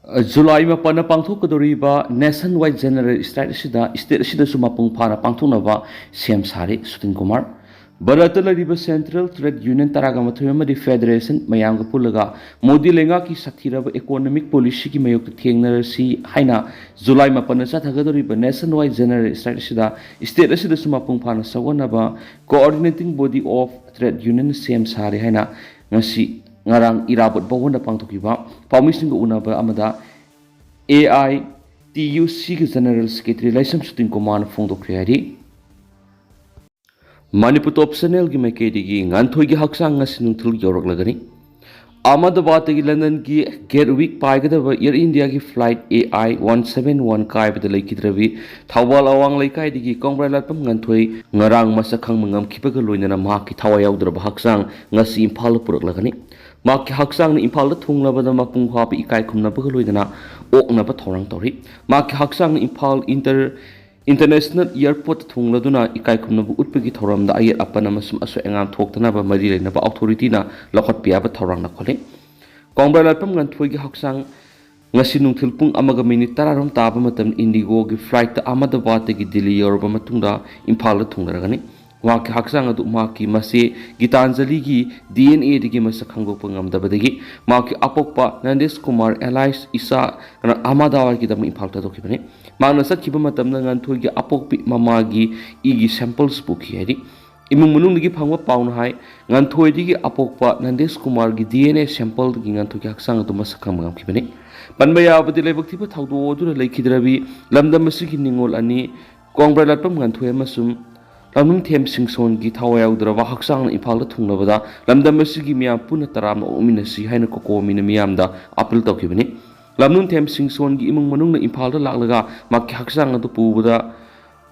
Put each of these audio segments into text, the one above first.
July mapana pangthokadoriba nationwide general strike state mapung phana pangthoknaba sem sari Sutin Kumar Bharata lariba Central Trade Union taragamathoi amadi Federation mayamga pulaga Modi lenga ki sathiraba economic policy ki mayok thengnarasi haina July mapana chathagadoriba nationwide general strike state mapung phana sawanaba coordinating body of trade union sem sari haina ngasi ngarang irabot bawona pangthokiba pamising unaba amada AITUC General Secretary Laisam Sutin Kumar Fongdokriari Manipur optional gi Meitei gi nganthoi gi haksang ngasinungthul yorok lagani Ahmedabad gi London gi Gatwick paigada Air India gi flight AI 171 kai bada laikidrabi thawal awang laikai digi kongrai latpam nganthoi ngarang masakhang mangam khipaga loinana ma ki thawa yaudra haksang ngasi imphal purak lagani Maki haksang ni impal da thungla bada mapung hapi ikai khumna baga loidana okna ba thorang tori Maki haksang ni impal international airport thungla duna ikai khumna bu utpagi thoram da ayat apana masum aso engam thoktana ba mari lena ba authority na lakhot pia ba thorang na khole Kongbra latpam ngan thoi gi haksang ngasi nungthil pung amaga minute tararom taba matam indigo gi flight ta Ahmedabad gi Delhi yorba matungda impal da thungla ragani Maki haksang adu maki masi Gitanjali gi DNA digi masakhanggo pangam dabadagi maki apokpa Nandesh Kumar Elias Isa kana Ahmedabad gi dam impal ta dokibani magna sakhiba matam na ngan thoi gi apokpi mama gi igi samples bukhi hari imung munung digi phangwa paun hai ngan thoi digi apokpa Nandesh Kumar gi DNA sample gi ngan thoi gi haksang adu masakhang mangam khibani panbaya abdi lebak thiba thawdo odu leikidrabi lamdam masigi ningol ani kongbra latpam ngan thoi masum Lamnung them singson gi thawayau draba haksang impal da thungnabada lamdam masigi miyam puna taram ominasi haina koko mina miyam da apil tawkibani lamnung them singson gi imung manung na impal da laklaga makki haksang adu pubada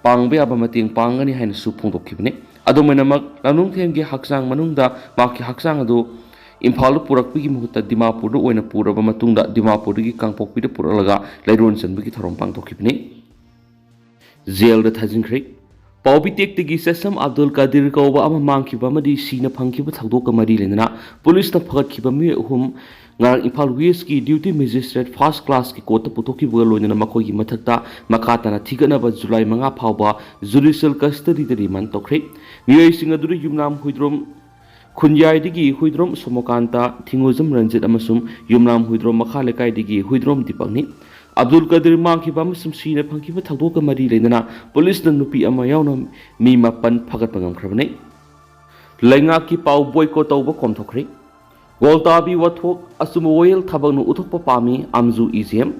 pangbe aba mateng pangani haina su phongdokibani adomena mak lamnung them gi haksang manung da makki haksang adu impal purakpi gi muhutta Dimapur do oina puraba matungda Dimapur gi kangpokpi da puralaga lairon sanbi gi thorom pangdokibani jail da thajinkhri Paubitek tegi Chesam Abdul Kadir kauba ama mangkiba madi sina phangkiba thagdoka mari lenana police na phagatkiba mi hum ngar Imphal West ki duty magistrate first class ki kota putoki buga loinana makoi gi mathakta makata na thigana ba July 5 phawba judicial custody da remand tokre miyai singa duri yumnam huidrom Khunjai digi huidrom Somokanta Thingozam Ranjit amasum yumnam huidrom makha lekai digi huidrom dipakni Abdul Kadir mangkiba masum sina phangkiba thagdoka mari lenana police na nupi ama yauna mi mapan phagat pangam khrabane lenga ki pau boycott tawba komthokre goltabi wathok asum oil thabang nu uthokpa pami amzu EGM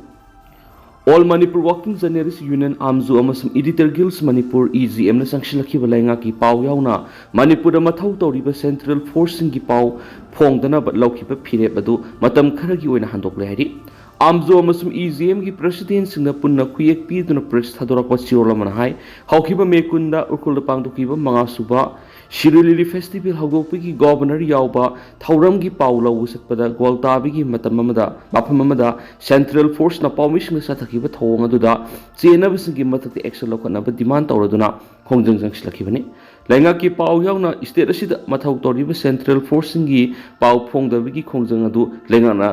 All Manipur Working Journalists Union amzu amasum editor guilds Manipur EGM na sangshilakhi lenga ki pau yauna Manipur da mathau tawriba central forcing ki pau phongdana ba laukhiba phire badu matam kharagi oina handokle hari Amzo amasum EGM gi president singna punna khuyek pi duna press thadorakwa chirola manhai haukiba mekunda ukul pangdokiba manga suba Shirili festival haugopi gi governor yauba thauram gi paula usatpada goltabi gi matamamada maphamamada central force na permission sa thakiba thong aduda chena bisingi mathakti action lokna ba demand tawraduna khongjang jangslakibani lenga ki pau yauna state asida mathau toriba central force gi pau phongdabi gi khongjang adu lenga na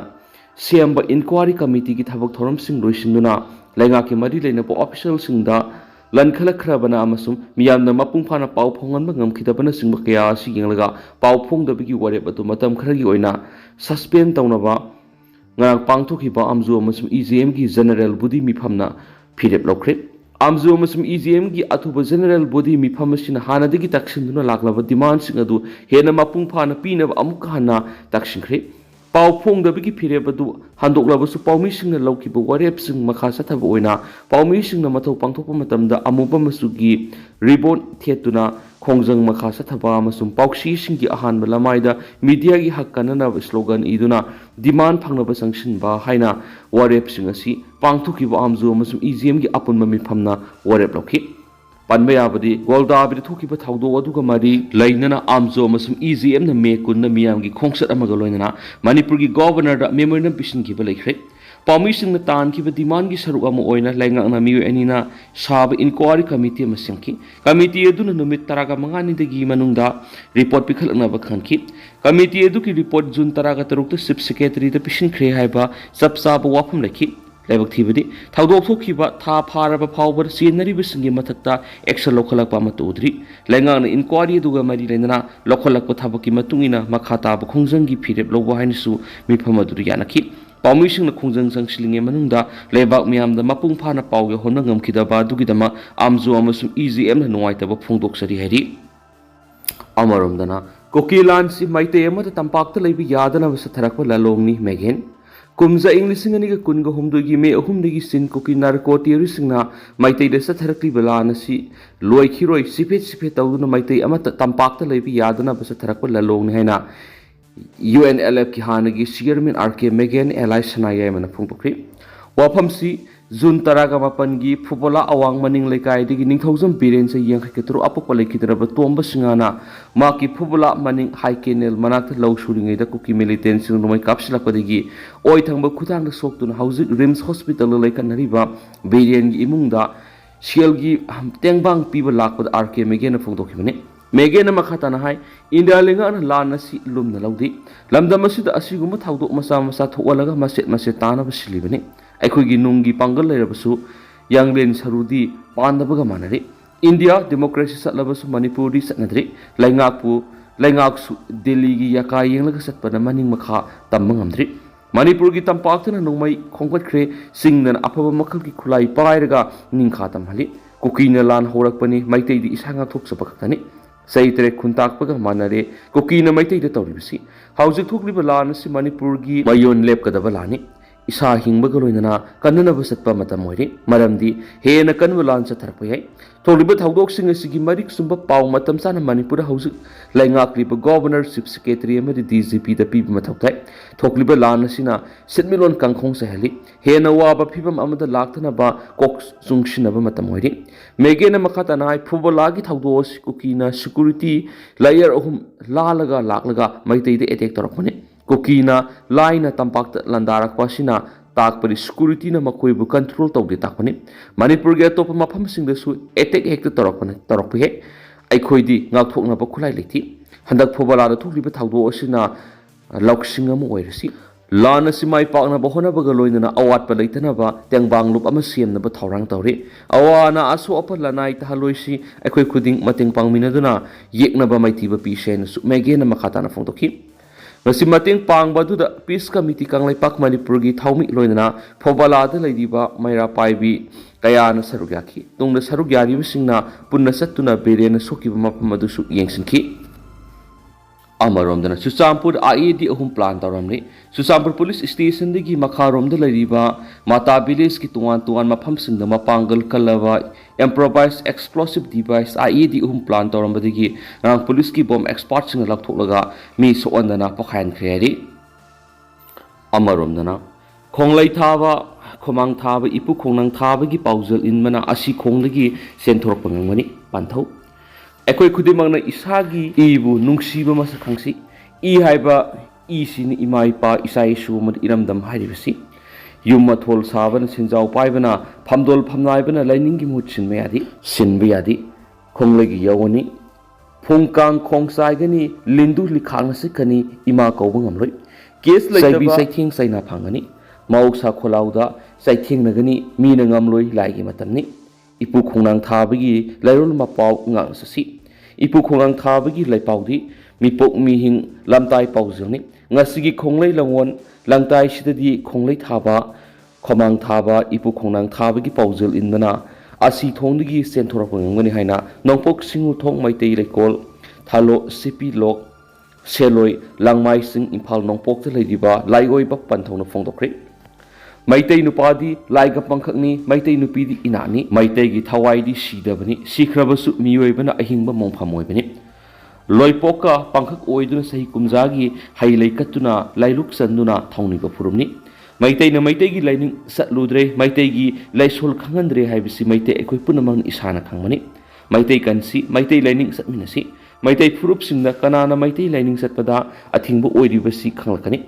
Siamba inquiry committee ki thabak thoram sing loisinduna lenga ki mari leina po official singda lankhala khrabana amasum miyamna mapung phana pau phongan ba ngamkhidabana singba kaya si yenglaga pau phongda bigi warep atu matam khragi oina suspend tawnaba ngarang pangthokiba amzu amasum EGM ki general body miphamna phirep lokre amzu amasum EGM ki athuba general body miphamasina hanadigi taksinduna laklaba demand sing adu hena mapung phana pinaba amuk hana taksinkhre Pau phong da bigi phire badu handok labasu paumi singna laukiba warep sing makha sathaba oina paumi singna mathau pangthokpa matamda amuba masugi ribbon thetuna khongjang makha sathaba amasum pauksi singi ahan lamaida media gi hakkana na slogan iduna demand phangnaba sangshinba haina warep sing asi pangthokiba amzu amasum EGM gi apunma miphamna warep lokhi ꯄꯟꯕ ꯌꯥꯕꯗꯤ ꯒꯣꯜꯗꯥꯕꯤꯗ ꯊꯣꯛꯈꯤꯕ ꯊꯧꯗꯣꯛ ꯑꯗꯨꯒ ꯃꯔꯤ ꯂꯩꯅꯅ ꯑꯥꯝꯖꯣ ꯑꯃꯁꯨꯡ EGMꯅ ꯃꯦ 10ꯗ ꯃꯤꯌꯥꯝꯒꯤ ꯈꯣꯡꯆꯠ ꯑꯃꯒ ꯂꯣꯏꯅꯅ ꯃꯅꯤꯄꯨꯔꯒꯤ ꯒꯣꯚꯔꯅꯔꯗ ꯃꯦꯃꯣꯔꯦꯟꯗꯝ ꯄꯤꯁꯤꯟꯈꯤꯕ ꯂꯩꯈ꯭ꯔꯦ ꯄꯥꯎꯃꯤꯁꯤꯡꯅ ꯇꯥꯟꯈꯤꯕ ꯗꯤꯃꯥꯟꯒꯤ ꯁꯔꯨꯛ ꯑꯃ ꯑꯣꯏꯅ ꯂꯩꯉꯥꯛꯅ ꯃꯤꯑꯣꯏ ꯑꯅꯤꯅ ꯁꯥꯕ ꯏꯟꯀ꯭ꯋꯥꯔꯤ ꯀꯃꯤꯇꯤ ꯑꯃ ꯁꯦꯝꯈꯤ ꯀꯃꯤꯇꯤ ꯑꯗꯨꯅ ꯅꯨꯃꯤꯠ 15ꯅꯤꯗꯒꯤ ꯃꯅꯨꯡꯗ ꯔꯤꯄꯣꯔꯠ ꯄꯤꯈꯠꯂꯛꯅꯕ ꯈꯟꯈꯤ ꯀꯃꯤꯇꯤ ꯑꯗꯨꯒꯤ ꯔꯤꯄꯣꯔꯠ ꯖꯨꯟ 13ꯗ ꯆꯤꯐ ꯁꯦꯀ꯭ꯔꯦꯇꯔꯤꯗ ꯄꯤꯁꯤꯟꯈ꯭ꯔꯦ ꯍꯥꯏꯕ ꯆꯞ ꯆꯥꯕ ꯋꯥꯐꯝ ꯂꯩꯈꯤ ꯂꯥꯏꯕꯛ ꯊꯤꯕꯗꯤ ꯊꯧꯗꯣꯛ ꯊꯣꯛꯈꯤꯕ ꯊꯥ ꯐꯥꯔꯕ ꯐꯥꯎꯕꯗ ꯆꯦꯟꯅꯔꯤꯕꯁꯤꯡꯒꯤ ꯃꯊꯛꯇ ꯑꯦꯛꯁꯟ ꯂꯧꯈꯠꯂꯛꯄ ꯑꯃꯠꯇ ꯎꯗ꯭ꯔꯤ ꯂꯩꯉꯥꯛꯅ ꯏꯟꯀ꯭ꯋꯥꯔꯤ ꯑꯗꯨꯒ ꯃꯔꯤ ꯂꯩꯅꯅ ꯂꯧꯈꯠꯂꯛꯄ ꯊꯕꯛꯀꯤ ꯃꯇꯨꯡ ꯏꯟꯅ ꯃꯈꯥ ꯇꯥꯕ ꯈꯣꯡꯖꯪꯒꯤ ꯐꯤꯔꯦꯞ ꯂꯧꯕ ꯍꯥꯏꯅꯁꯨ ꯃꯤꯐꯝ ꯑꯗꯨꯗ ꯌꯥꯅꯈꯤ ꯄꯥꯎꯃꯤꯁꯤꯡꯅ ꯈꯣꯡꯖꯪ ꯆꯪꯁꯤꯜꯂꯤꯉꯩ ꯃꯅꯨꯡꯗ ꯂꯩꯕꯥꯛ ꯃꯤꯌꯥꯝꯗ ꯃꯄꯨꯡ ꯐꯥꯅ ꯄꯥꯎ ꯌꯧꯍꯟꯕ ꯉꯝꯈꯤꯗꯕ ꯑꯗꯨꯒꯤꯗꯃꯛ ꯑꯥꯝꯖꯣ ꯑꯃꯁꯨꯡ EGMꯅ ꯅꯨꯡꯉꯥꯏꯇꯕ ꯐꯣꯡꯗꯣꯛꯆꯔꯤ ꯍꯥꯏꯔꯤ ꯑꯃꯔꯣꯝꯗꯅ ꯀꯨꯀꯤ ꯂꯥꯟꯁꯤ ꯃꯩꯇꯩ ꯑꯃꯗ ꯇꯝꯄꯥꯛꯇ ꯂꯩꯕ ꯌꯥꯗꯅꯕ ꯆꯠꯊꯔꯛꯄ ꯂꯂꯣꯡꯅꯤ ꯃꯦꯒꯦꯟ ꯀꯨꯝꯖꯥ ꯏꯪ 2019 ꯃꯦ 3ꯗꯒꯤ ꯆꯤꯟ ꯀꯨꯀꯤ ꯅꯥꯔꯀꯣ ꯇꯦꯔꯣꯔꯤꯁꯁꯤꯡꯅ ꯃꯩꯇꯩꯗ ꯆꯠꯊꯔꯛꯂꯤꯕ ꯂꯥꯟ ꯑꯁꯤ ꯂꯣꯏꯈꯤꯔꯣꯏ ꯆꯤꯐꯦꯠ ꯇꯧꯗꯨꯅ ꯃꯩꯇꯩ ꯑꯃꯠꯇ ꯇꯝꯄꯥꯛꯇ ꯂꯩꯕ ꯌꯥꯗꯅꯕ ꯆꯠꯊꯔꯛꯄ ꯂꯂꯣꯡꯅꯤ ꯍꯥꯏꯅ UNLFꯀꯤ ꯍꯥꯟꯅꯒꯤ ꯆꯤꯌꯔꯃꯦꯟ RK ꯃꯦꯒꯦꯟ ꯑꯦꯂꯥꯏ ꯁꯅꯥꯌꯥꯏꯃꯅ ꯐꯣꯡꯗꯣꯛꯈ꯭ꯔꯤ ꯋꯥꯐꯝꯁꯤ ꯖꯨꯟ 18ꯒꯤ ꯐꯨꯕꯣꯂꯥ ꯑꯋꯥꯡ ꯃꯅꯤꯡ ꯂꯩꯀꯥꯏꯗꯒꯤ ꯅꯤꯡꯊꯧꯖꯝ ꯕꯤꯔꯦꯟ ꯆꯍꯤ 83 ꯑꯄꯣꯛꯄ ꯂꯩꯈꯤꯗ꯭ꯔꯕ ꯇꯣꯝꯕ ꯁꯤꯡꯍꯥꯅ ꯃꯍꯥꯛꯀꯤ ꯐꯨꯕꯣꯂꯥ ꯃꯅꯤꯡ ꯍꯥꯏ ꯀꯦꯅꯦꯜ ꯃꯅꯥꯛꯇ ꯂꯧ ꯁꯨꯔꯤꯉꯩꯗ ꯀꯨꯀꯤ ꯃꯤꯂꯤꯇꯦꯟꯁꯤꯡ ꯅꯣꯡꯃꯩ ꯀꯥꯞꯁꯤꯜꯂꯛꯄꯗꯒꯤ ꯑꯣꯏ ꯊꯪꯕ ꯈꯨꯊꯥꯡꯗ ꯁꯣꯛꯇꯨꯅ ꯍꯧꯖꯤꯛ ꯔꯤꯝꯁ ꯍꯣꯁꯄꯤꯇꯥꯜꯗ ꯂꯩꯈꯠꯅꯔꯤꯕ ꯕꯤꯔꯦꯟꯒꯤ ꯏꯃꯨꯡꯗ ꯁꯦꯜꯒꯤ ꯇꯦꯡꯕꯥꯡ ꯄꯤꯕ ꯂꯥꯛꯄꯗ RK ꯃꯦꯒꯦꯟꯅ ꯐꯣꯡꯗꯣꯛꯈꯤꯕꯅꯤ ꯃꯦꯒꯦꯟꯅ ꯃꯈꯥ ꯇꯥꯅ ꯍꯥꯏ ꯏꯟꯗꯤꯌꯥ ꯂꯩꯉꯥꯛꯅ ꯂꯥꯟ ꯑꯁꯤ ꯂꯨꯝꯅ ꯂꯧꯗꯦ ꯂꯝꯗꯝ ꯑꯁꯤꯗ ꯑꯁꯤꯒꯨꯝꯕ ꯊꯧꯗꯣꯛ ꯃꯆꯥ ꯊꯣꯛꯍꯜꯂꯒ ꯃꯆꯦꯠ ꯇꯥꯅꯕ ꯁꯤꯜꯂꯤꯕꯅꯤ ꯑꯩꯈꯣꯏꯒꯤ ꯅꯨꯡꯒꯤ ꯄꯥꯡꯒꯜ ꯂꯩꯔꯕꯁꯨ ꯌꯥꯡꯂꯦꯟ ꯁꯔꯨꯗꯤ ꯄꯥꯟꯗꯕꯒ ꯃꯥꯟꯅꯔꯤ ꯏꯟꯗꯤꯌꯥ ꯗꯦꯃꯣꯀ꯭ꯔꯦꯁꯤ ꯆꯠꯂꯕꯁꯨ ꯃꯅꯤꯄꯨꯔꯗꯤ ꯆꯠꯅꯗ꯭ꯔꯤ ꯂꯩꯉꯥꯛꯁꯨ ꯗꯤꯜꯂꯤꯒꯤ ꯌꯥꯀꯥ ꯌꯦꯡꯂꯒ ꯆꯠꯄꯅ ꯃꯅꯤꯡ ꯃꯈꯥ ꯇꯝꯕ ꯉꯝꯗ꯭ꯔꯤ ꯃꯅꯤꯄꯨꯔꯒꯤ ꯇꯝꯄꯥꯛꯇꯅ ꯅꯣꯡꯃꯩ ꯈꯣꯡꯒꯠꯈ꯭ꯔꯦ ꯆꯤꯡꯗꯅ ꯑꯐꯕ ꯃꯈꯜꯒꯤ ꯈꯨꯠꯂꯥꯏ ꯄꯥꯏꯔꯒ ꯅꯤꯡꯈꯥ ꯇꯝꯍꯜꯂꯤ ꯀꯨꯀꯤꯅ ꯂꯥꯟ ꯍꯧꯔꯛꯄꯅꯤ ꯃꯩꯇꯩꯗꯤ ꯏꯁꯥ ꯉꯥꯛꯊꯣꯛꯆꯕ ꯈꯛꯇꯅꯤ ꯆꯍꯤ 3 ꯈꯨꯟꯇꯥꯛꯄꯒ ꯃꯥꯟꯅꯔꯦ ꯀꯨꯀꯤꯅ ꯃꯩꯇꯩꯗ ꯇꯧꯔꯤꯕꯁꯤ ꯍꯧꯖꯤꯛ ꯊꯣꯛꯂꯤꯕ ꯂꯥꯟ ꯑꯁꯤ ꯃꯅꯤꯄꯨꯔꯒꯤ ꯃꯌꯣꯟ ꯂꯦꯞꯀꯗꯕ ꯂꯥꯟꯅꯤ ꯏꯁꯥ ꯍꯤꯡꯕꯒ ꯂꯣꯏꯅꯅ ꯀꯟꯅꯅꯕ ꯆꯠꯄ ꯃꯇꯝ ꯑꯣꯏꯔꯤ ꯃꯔꯝꯗꯤ ꯍꯦꯟꯅ ꯀꯟꯕ ꯂꯥꯟ ꯆꯠꯊꯔꯛꯄ ꯌꯥꯏ ꯊꯣꯛꯂꯤꯕ ꯊꯧꯗꯣꯛꯁꯤꯡ ꯑꯁꯤꯒꯤ ꯃꯔꯤꯛ ꯆꯨꯝꯕ ꯄꯥꯎ ꯃꯇꯝ ꯆꯥꯅ ꯃꯅꯤꯄꯨꯔꯗ ꯍꯧꯖꯤꯛ ꯂꯩꯉꯥꯛꯂꯤꯕ ꯒꯣꯚꯔꯅꯔ ꯆꯤꯐ ꯁꯦꯀ꯭ꯔꯦꯇꯔꯤ ꯑꯃꯗꯤ DGPꯗ ꯄꯤꯕ ꯃꯊꯧ ꯇꯥꯏ ꯊꯣꯛꯂꯤꯕ ꯂꯥꯟ ꯑꯁꯤꯅ ꯁꯤꯟꯃꯤꯠꯂꯣꯟ ꯀꯥꯡꯈꯣꯡ ꯆꯥꯏꯍꯜꯂꯤ ꯍꯦꯟꯅ ꯋꯥꯕ ꯐꯤꯚꯝ ꯑꯃꯗ ꯂꯥꯛꯇꯅꯕ ꯀꯣꯛ ꯆꯨꯡꯁꯤꯟꯅꯕ ꯃꯇꯝ ꯑꯣꯏꯔꯤ ꯃꯦꯒꯦꯟꯅ ꯃꯈꯥ ꯇꯥꯅ ꯍꯥꯏ ꯐꯨꯕꯣꯂꯥꯒꯤ ꯊꯧꯗꯣꯛ ꯑꯁꯤ ꯀꯨꯀꯤꯅ ꯁꯦꯀ꯭ꯌꯨꯔꯤꯇꯤ ꯂꯥꯌꯔ 3 ꯂꯥꯛꯂꯒ ꯃꯩꯇꯩꯗ ꯑꯦꯇꯦꯛ ꯇꯧꯔꯛꯄꯅꯤ ꯀꯨꯀꯤꯅ ꯂꯥꯏꯅ ꯇꯝꯄꯥꯛꯇ ꯂꯥꯟꯗꯥꯔꯛꯄ ꯑꯁꯤꯅ ꯇꯥꯛꯄꯗꯤ ꯁꯦꯀ꯭ꯌꯨꯔꯤꯇꯤꯅ ꯃꯈꯣꯏꯕꯨ ꯀꯟꯇ꯭ꯔꯣꯜ ꯇꯧꯗꯦ ꯇꯥꯛꯄꯅꯤ ꯃꯅꯤꯄꯨꯔꯒꯤ ꯑꯇꯣꯞꯄ ꯃꯐꯝꯁꯤꯡꯗꯁꯨ ꯑꯦꯇꯦꯛ ꯍꯦꯛꯇ ꯇꯧꯔꯛꯄ ꯌꯥꯏ ꯑꯩꯈꯣꯏꯗꯤ ꯉꯥꯛꯊꯣꯛꯅꯕ ꯈꯨꯠꯂꯥꯏ ꯂꯩꯇꯦ ꯍꯟꯗꯛ ꯐꯨꯕꯣꯂꯥꯗ ꯊꯣꯛꯂꯤꯕ ꯊꯧꯗꯣꯛ ꯑꯁꯤꯅ ꯂꯧꯁꯤꯡ ꯑꯃ ꯑꯣꯏꯔꯁꯤ ꯂꯥꯟ ꯑꯁꯤ ꯃꯥꯏ ꯄꯥꯛꯅꯕ ꯍꯣꯠꯅꯕꯒ ꯂꯣꯏꯅꯅ ꯑꯋꯥꯠꯄ ꯂꯩꯇꯅꯕ ꯇꯦꯡꯕꯥꯡ ꯂꯨꯞ ꯑꯃ ꯁꯦꯝꯅꯕ ꯊꯧꯔꯥꯡ ꯇꯧꯔꯤ ꯑꯋꯥ ꯑꯅꯥ ꯑꯁꯣꯛ ꯑꯄꯟ ꯂꯅꯥꯏ ꯇꯥꯍꯜꯂꯣꯏꯁꯤ ꯑꯩꯈꯣꯏ ꯈꯨꯗꯤꯡ ꯃꯇꯦꯡ ꯄꯥꯡꯃꯤꯟꯅꯗꯨꯅ ꯌꯦꯛꯅꯕ ꯃꯥꯏꯊꯤꯕ ꯄꯤꯁꯦ ꯍꯥꯏꯅꯁꯨ ꯃꯦꯒꯦꯟꯅ ꯃꯈꯥ ꯇꯥꯅ ꯐꯣꯡꯗꯣꯛꯈꯤ ꯉꯁꯤ ꯃꯇꯦꯡ ꯄꯥꯡꯕ ꯑꯗꯨꯗ ꯄꯤꯁ ꯀꯃꯤꯇꯤ ꯀꯪꯂꯩꯄꯥꯛ ꯃꯅꯤꯄꯨꯔꯒꯤ ꯊꯧꯃꯤ ꯂꯣꯏꯅꯅ ꯐꯨꯕꯣꯂꯥꯗ ꯂꯩꯔꯤꯕ ꯃꯩꯔꯥ ꯄꯥꯏꯕꯤ ꯀꯌꯥꯅ ꯁꯔꯨꯛ ꯌꯥꯈꯤ ꯇꯨꯡꯗ ꯁꯔꯨꯛ ꯌꯥꯔꯤꯕꯁꯤꯡꯅ ꯄꯨꯟꯅ ꯆꯠꯇꯨꯅ ꯕꯤꯔꯦꯟꯅ ꯁꯣꯛꯈꯤꯕ ꯃꯐꯝ ꯑꯗꯨꯁꯨ ꯌꯦꯡꯁꯤꯟꯈꯤ ꯑꯃꯔꯣꯝꯗꯅ ꯆꯨꯔꯆꯥꯟꯄꯨꯔ IED 3 ꯄ꯭ꯂꯥꯟ ꯇꯧꯔꯝꯃꯤ ꯆꯨꯔꯆꯥꯟꯄꯨꯔ ꯄꯨꯂꯤꯁ ꯁ꯭ꯇꯦꯁꯟꯗꯒꯤ ꯃꯈꯥꯔꯣꯝꯗ ꯂꯩꯔꯤꯕ ꯃꯥꯇꯥ ꯚꯤꯂꯦꯖꯀꯤ ꯇꯣꯉꯥꯟ ꯃꯐꯝꯁꯤꯡꯗ ꯃꯄꯥꯡꯒꯜ ꯀꯜꯂꯕ ꯏꯝꯄ꯭ꯔꯣꯚꯥꯏꯖ ꯑꯦꯛꯁꯄ꯭ꯂꯣꯁꯤቭ ꯗꯤꯚꯥꯏꯁ IED 3 ꯄ꯭ꯂꯥꯟ ꯇꯧꯔꯝꯕꯗꯒꯤ ꯉꯔꯥꯡ ꯄꯨꯂꯤꯁꯀꯤ ꯕꯣꯝ ꯑꯦꯛꯁꯄꯥꯔꯠꯁꯤꯡꯅ ꯂꯧꯊꯣꯛꯂꯒ ꯃꯤ ꯁꯣꯛꯍꯟꯗꯅ ꯄꯣꯈꯥꯏꯍꯟꯈ꯭ꯔꯦ ꯍꯥꯏꯔꯤ ꯑꯃꯔꯣꯝꯗꯅ ꯈꯣꯡꯂꯩ ꯊꯥꯕ ꯈꯨꯃꯥꯡ ꯊꯥꯕ ꯏꯄꯨ ꯈꯣꯡꯅꯥꯡ ꯊꯥꯕꯒꯤ ꯄꯥꯎꯖꯦꯜ ꯏꯟꯕꯅ ꯑꯁꯤ ꯈꯣꯡꯗꯒꯤ ꯆꯦꯟꯊꯣꯔꯛꯄ ꯉꯝꯒꯅꯤ ꯄꯥꯟꯊꯧ ꯑꯩꯈꯣꯏ ꯈꯨꯗꯤꯡꯃꯛꯅ ꯏꯁꯥꯒꯤ ꯏꯕꯨ ꯅꯨꯡꯁꯤꯕ ꯃꯁꯛ ꯈꯪꯁꯤ ꯏ ꯍꯥꯏꯕ ꯏꯁꯤꯅꯤ ꯏꯃꯥ ꯏꯄꯥ ꯏꯆꯥ ꯏꯁꯨ ꯑꯃꯗꯤ ꯏꯔꯝꯗꯝ ꯍꯥꯏꯔꯤꯕꯁꯤ ꯌꯨꯝ ꯃꯊꯣꯜ ꯁꯥꯕꯅ ꯁꯦꯟꯖꯥꯎ ꯄꯥꯏꯕꯅ ꯐꯝꯗꯣꯜ ꯐꯝꯅꯥꯏꯕꯅ ꯂꯩꯅꯤꯡꯒꯤ ꯃꯍꯨꯠ ꯁꯤꯟꯕ ꯌꯥꯗꯦ ꯈꯣꯡꯂꯩꯒꯤ ꯌꯧꯒꯅꯤ ꯐꯨꯡꯀꯥꯡ ꯈꯣꯡꯆꯥꯏꯒꯅꯤ ꯂꯤꯟꯗꯨ ꯂꯤꯈꯥꯡꯅ ꯆꯤꯛꯀꯅꯤ ꯏꯃꯥ ꯀꯧꯕ ꯉꯝꯂꯣꯏ ꯀꯦꯁ ꯂꯩꯇꯕ ꯆꯩꯊꯦꯡ ꯆꯩꯅꯥ ꯐꯪꯒꯅꯤ ꯃꯍꯧꯁꯥ ꯈꯣꯜꯂꯥꯎꯗ ꯆꯩꯊꯦꯡꯅꯒꯅꯤ ꯃꯤꯅ ꯉꯝꯂꯣꯏ ꯂꯥꯏꯒꯤ ꯃꯇꯝꯅꯤ ꯏꯄꯨ ꯈꯣꯡꯅꯥꯡ ꯊꯥꯕꯒꯤ ꯂꯩꯔꯣꯜ ꯃꯄꯥꯎ ꯉꯥꯛꯅ ꯆꯠꯁꯤ ꯏꯄꯨ ꯈꯣꯡꯅꯥꯡ ꯊꯥꯕꯒꯤ ꯂꯩꯄꯥꯎꯗꯤ ꯃꯤꯄꯣꯛ ꯃꯤꯍꯤꯡ ꯂꯝꯇꯥꯏ ꯄꯥꯎꯖꯦꯜꯅꯤ ꯉꯁꯤꯒꯤ ꯈꯣꯡꯂꯩ ꯂꯪꯋꯣꯟ ꯂꯪꯇꯥꯏꯁꯤꯗꯗꯤ ꯈꯣꯡꯂꯩ ꯊꯥꯕ ꯈꯣꯃꯥꯡ ꯊꯥꯕ ꯏꯄꯨ ꯈꯣꯡꯅꯥꯡ ꯊꯥꯕꯒꯤ ꯄꯥꯎꯖꯦꯜ ꯏꯟꯕꯅ ꯑꯁꯤ ꯊꯣꯡꯗꯒꯤ ꯆꯦꯟꯊꯣꯔꯛꯄ ꯉꯝꯒꯅꯤ ꯍꯥꯏꯅ ꯅꯣꯡꯄꯣꯛ ꯁꯤꯡꯉꯨꯊꯣꯡ ꯃꯩꯇꯩ ꯂꯩꯀꯣꯜ ꯊꯥꯂꯣ ꯁꯤꯄꯤꯂꯣꯛ ꯁꯦꯂꯣꯏ ꯂꯥꯡꯃꯥꯏꯁꯤꯡ ꯏꯝꯐꯥꯜ ꯅꯣꯡꯄꯣꯛꯇ ꯂꯩꯔꯤꯕ ꯂꯥꯏꯑꯣꯏꯕ ꯄꯟꯊꯧꯅ ꯐꯣꯡꯗꯣꯛꯈ꯭ꯔꯦ ꯃꯩꯇꯩ ꯅꯨꯄꯥꯗꯤ ꯂꯥꯏꯒ ꯄꯥꯡꯈꯛꯅꯤ ꯃꯩꯇꯩ ꯅꯨꯄꯤꯗꯤ ꯏꯅꯥꯠꯅꯤ ꯃꯩꯇꯩꯒꯤ ꯊꯋꯥꯏꯗꯤ ꯁꯤꯗꯕꯅꯤ ꯁꯤꯈ꯭ꯔꯕꯁꯨ ꯃꯤꯑꯣꯏꯕꯅ ꯑꯍꯤꯡꯕ ꯃꯣꯡꯐꯝ ꯑꯣꯏꯕꯅꯤ ꯂꯣꯏꯄꯣꯛꯀ ꯄꯥꯡꯈꯛ ꯑꯣꯏꯗꯨꯅ ꯆꯍꯤ ꯀꯨꯝꯖꯥꯒꯤ ꯍꯩ ꯂꯩꯀꯠꯇꯨꯅ ꯂꯥꯏꯂꯨꯛ ꯆꯟꯗꯨꯅ ꯊꯧꯅꯤꯕ ꯐꯨꯔꯨꯞꯅꯤ ꯃꯩꯇꯩꯅ ꯃꯩꯇꯩꯒꯤ ꯂꯥꯏꯅꯤꯡ ꯆꯠꯂꯨꯗ꯭ꯔꯦ ꯃꯩꯇꯩꯒꯤ ꯂꯥꯏꯁꯣꯜ ꯈꯪꯍꯟꯗ꯭ꯔꯦ ꯍꯥꯏꯕꯁꯤ ꯃꯩꯇꯩ ꯑꯩꯈꯣꯏ ꯄꯨꯝꯅꯃꯛꯅ ꯏꯁꯥꯅ ꯈꯪꯕꯅꯤ Meitei kansi Meitei lining satminasi Meitei furup singna kanana Meitei lining satpada athingbu oiribasi khanglakani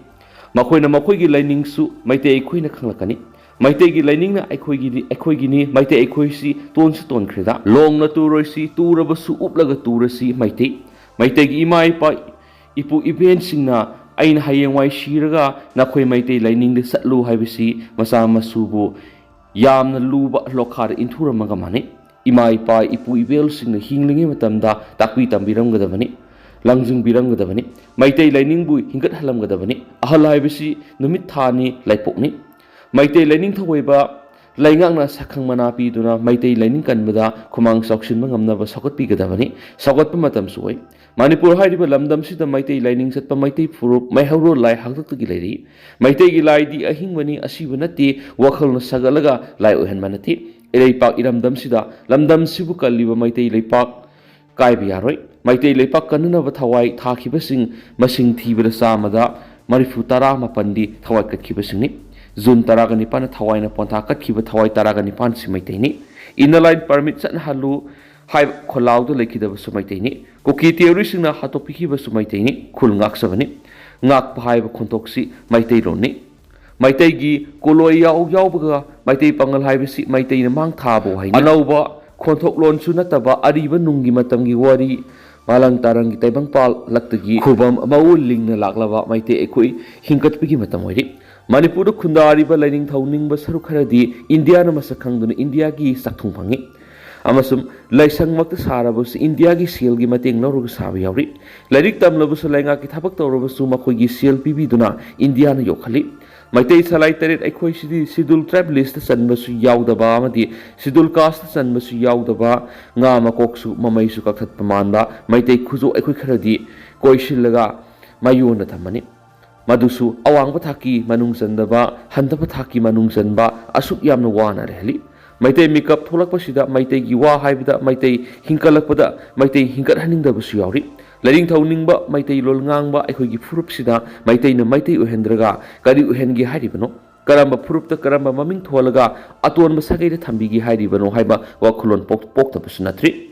makoina makoigi lining su Meitei khoina khanglakani Meitei gi lining na aikhoigi ni Meitei aikhoisi tonsu ton khrida long na turoisi turabasu uplaga turasi Meitei gi imai pa ipu event singna aina hayengwai shiraga nakhoi Meitei lining de satlu haibisi masa masubu yamna luba lokhar inthuramaga mane imai pa ipu ibel singna hinglinge matamda takwi tambiramgadabani langjung biramgadabani Meitei lining bu hingat halamgadabani ahal haibisi numit thani laipokni Meitei lining thawaiba laingangna sakhang mana piduna Meitei lining kanbada khumang sauksinba ngamnaba sagot pigadabani sagot matam suwai Manipur hairiba lamdam sida Meitei lining satpa Meitei furup maihawro lai haktakgi lairi Meitei gi lai di ahingwani asiba nati wakhalna sagalaga lai ohenma nati Leipak iramdam sida lamdam sibu kalliba Meitei leipak kaiba yaroi Meitei leipak kanunaba thawai thakibasing masing thibada samada marifu tara mapandi thawai katkibasingni Jun taragani pan thawai na ponta katkiba thawai taragani pan si Meitei ni inline permit san halu hai kholau do lekidaba su Meitei ni Kuki theory singna hatopikiba su Meitei ni khul ngaksabani ngak phaiba khontoksi Meitei roni Meitei gi koloi yaubaga Meitei pangal haibisi Meitei na mang thabo haini anauba khonthok lon su nataba ariba nungi matamgi wari malang tarangi taibang pal laktagi khubam maul lingna laklaba Meitei ekhui hingkatpigi matam oiri Manipur khundariba lining thauning saruk kharadi India na masakhangduna India gi sakthung phangi amasum laisang makta sarabus India gi seal gi mateng lawrug sabi yauri lairik tamlabus lainga ki thabak tawrabus makhoi gi seal pibi duna India na yokhali Meitei salai taret aikhoi sidi schedule tribe list sanbasu yaudaba amadi schedule caste sanbasu yaudaba nga makoksu mamaisu kakhat pamanba Meitei khujo aikhoi kharadi koishillaga mayona thamani Madusu awang thaki manung sandaba handaba thaki manung sanba asuk yamna wana rehli Meitei makeup tholak pasida Meitei gi wa haibida Meitei hingkalakpada Meitei hingkat haningda busu yauri laring thauningba Meitei lol ngangba aikhoi gi furup sida Meitei na Meitei uhendraga kari uhengi haribano karamba furupta karamba maming tholaga aton masagai da thambigi haribano haiba wakhulon pokta busunatri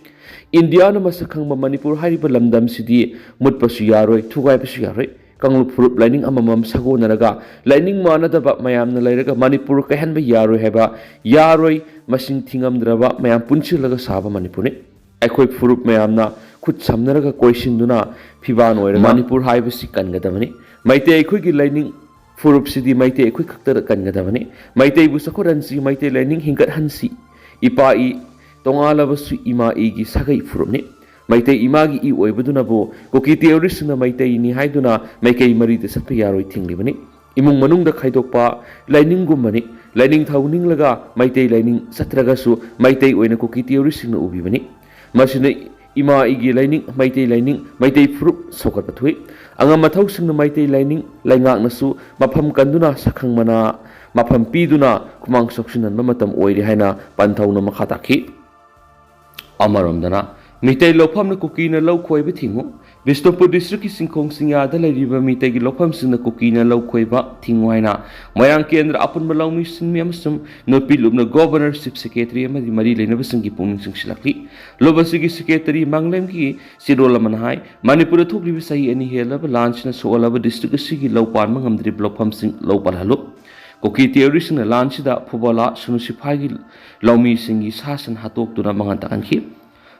India na masakhangba Manipur hariba lamdam sidi mutpasu yaroi thugai pasu yaroi Kanglu furup lining amamam sago naraga lining manadaba mayamna lairaga Manipur kahanba yaroi heba yaroi masing thingamdraba mayam punchilaga saba Manipur ni aikhoi furup mayamna khut samnaraga koisinduna phiban oiraga Manipur haibasi kangadabani Meitei aikhoi gi lining furup sidi Meitei aikhoi khaktar kangadabani Meitei bu sakhoransi Meitei lining hingat hansi ipa i tongalabasu ima i gi sagai furup ni Meitei imagi i oibadunabu Kuki theory singna Meitei ni haiduna Meikei mari de satpa yaroi thinglibani imung manungda khaidokpa lining gumani lining thauning laga Meitei lining satragasu Meitei oina Kuki theory singna ubibani masina ima igi lining Meitei furup sokat pathui anga mathau singna Meitei lining laingak nasu mafam kanduna sakhang mana mafam piduna kumang soksunan matam oiri haina panthauna makhataki amaramdana Meitei lofam na Kuki na law khoi ba thingu Bishnupur district ki singkhong singya da lariba Meitei gi lofam singna Kuki na law khoi ba thingu haina mayang kendra apun malawmi sinmi amasum nopi lubna governorship secretary amadi mari leinaba singi pungning singsilakli lobasigi secretary manglem ki sirol manhai Manipur thokli bi sahi ani helaba launch na solaba district sigi law pan mangamdri lofam sing law palhalu Kuki theory singna launch da phubola sunusifai gi lawmi singi sasan hatok tuna mangantakan ki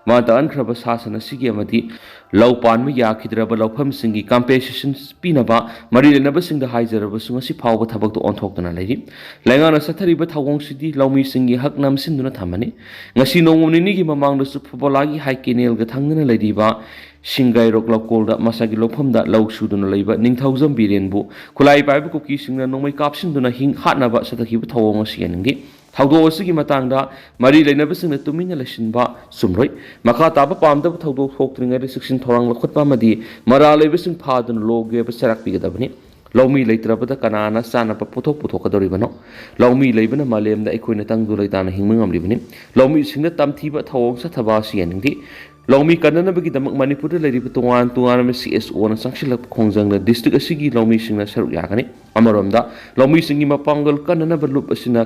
Mantaan kraba sasana sigi amati law pan ma yakidraba lawpham singi compensation pinaba mari lenaba singda haijaraba sungasi phawba thabak to onthokdana lairi laingana sathariba thawong sidi lawmi singi hak nam sinduna thamani ngasi nongomni ni gi mamangda su phubolagi hai kenel ga thangna lairiba singai rok lokolda masagi lawphamda law suduna laiba ningthaujam birenbu khulai paiba Kuki singna nongmai kapsinduna hing hatnaba sathakhiba thawong asianingi Thaudo asigi matangda mari leinaba singna tumina lasinba sumroi makha taba pamdaba thaudo thokringai restriction thorang lakhotpa madi mara leiba sing phadun loge ba sarak pigadabani lawmi leitrabada kanana sana pa puthok kadoribano lawmi leibana malemda ekoina tangdu leitana hingmangam libani lawmi singna tamthiba thawong sa thaba sianingdi lawmi kanana bagi damak Manipur da leiriba tungan ma CSO na sangsilak khongjang da district asigi lawmi singna saruk yagani amaromda lawmi singi mapangal kanana balup asina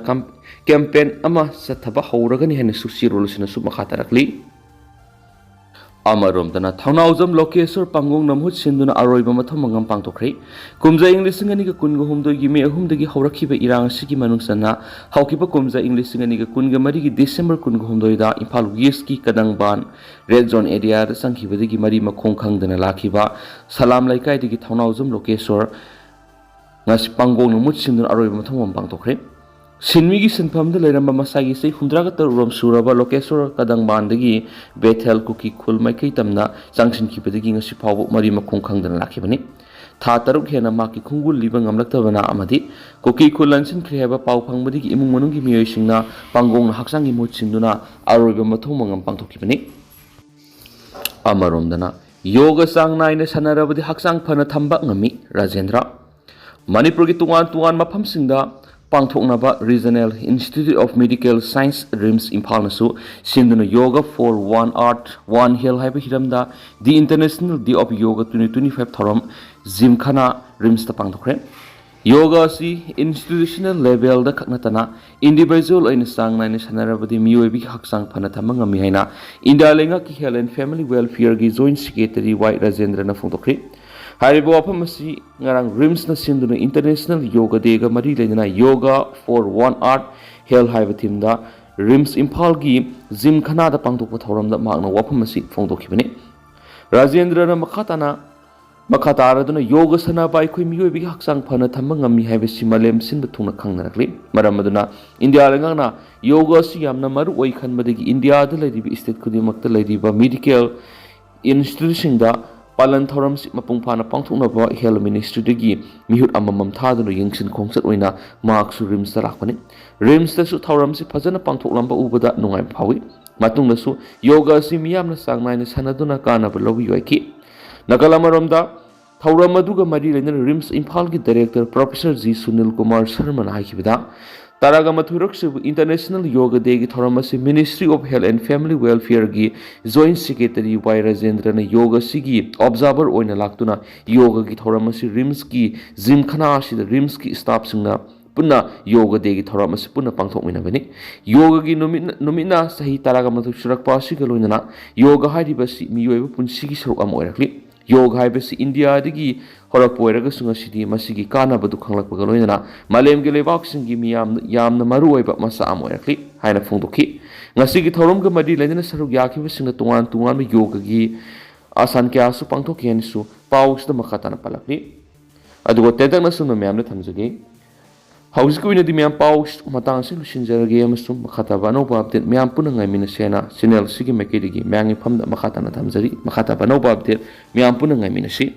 campaign ama sa thaba hauragani hena susirol sina su makhatarakli Amarom Thaunazam Lokesur Pangong Namhut Sinduna Aroiba Matomangam Pangtokre, Kumza English Singanika Kunga Humdo Yime Humdagi Horakiba Irang Siki Manungsana, Haukipa Kumza English Singanika Kunga Marigi December Kunga Humdoida, Impal Wieski Kadangban, Red Zone area, Sankibadi Mari Makong Kang Dana Lakiba, Salam Laikai Digi Thaunazam Lokesur, Nas Pangong Namut Sinduna Aroiba Matomam Pangtokre. Sinmigi Sinpam the Leramba Masagi say Hundragata Rom Suraba Lokesor Kadang Bandagi, Bethel Kuki Kul Maikitamna, Sanction Kipedigi Sipaw Marima Kongkang than Lakibani. Tataruk Hena Maki Kungul living Amlatavana Amadi, Kuki Kulansin Kreba Pau Pangmadi Imungi Mioshina, Pangong Haksangi Mutsinduna, Aroba Matomang Pantokipani. Amaromdana, Yoga Sang Nine Sanarabadi Haksang Panatamba Ngami, Rajendra. Manipur Tuan Mapam Sinda. Pangthoknaba Regional Institute of Medical Science RIMS Impalnasu Sinduna Yoga for One Art One Health Haiba Hiramda the International Day of Yoga 2025 Thorum Zimkhana RIMS ta pangthokre Yoga si institutional level da khaknatana individual aina sang naina sanarabadi miyoibi haksang phanathama ngami haina India lenga ki Health and Family Welfare gi Joint Secretary Y Rajendra na phongthokre Haribo Apamasi Narang Rims na Sinduna International Yoga Dega Mari Lena Yoga for One Art Hell Hivatimda Rims Impalgi Zim Kanada Pangtok Thoram da Magna Wapamasi Fongdokibani Rajendra Makatana Makataraduna Yoga Sana by Quimio Haksang Pana Tamangami have a Simalem Sindatuna Kangnakli Maramaduna India Langana Yoga Siam Namaru Waikan Madigi India the Lady State Kudimak the Lady Medical Institution da Palan Thoram Mapungpana Pangtunaba Health Ministry Digi, Mihut Amam Tadano Yingsin Concert Wina, Marks Rims the Lakani. Rims the Su Thoramsi Pazana Pangtolamba Ubada Nungam Pawi, Matung Su, Yoga Simiam Sang Nine Sanaduna Kana below Yuaki. Nagalamaramda, Tauramaduga Marilena Rims Impalgi Director Professor Z Sunil Kumar Sharman Haikibida. Taragamaturuk International Yoga Day Thoramasi Ministry of Health and Family Welfare gi Joint Secretary Y Rajendra na Yoga Sigi Observer Oina Laktuna Yoga gi Thoramasi Rims ki Zimkhana si Rims ki staff singna Puna Yoga Day gi Thoramasi Puna Pangthok Minabani Yoga gi Nomina Sahi Taragamatuk Surak Pasi Galunana Yoga Hadibasi Miyo Punsigi Suruk Amoirakli Yoga Haibasi India Digi Horapoiraga Sunga City Masigi Kana Badukang Pagaloina, Malem Gileboxing Gimiam Yam the Maruiba Masa Amoirakli, Haina Fundoki, Nasigi Torumga Madi Lena Sarugaki was in the Tuan Yoga gi Asan Kiasu Pangtokiansu, Paus the Makatana Palakli. I do what Tetanus on the Mamma Tamsagi. House going to the Miam Paus, Matansi, Shinzeragam, Makatabano Babdet, Miam Punanga Minasena, Sinel Sigi Makidigi, Mangi Pam the Makatana Tamsari, Makatabano Babdet, Miam Punanga Minasi.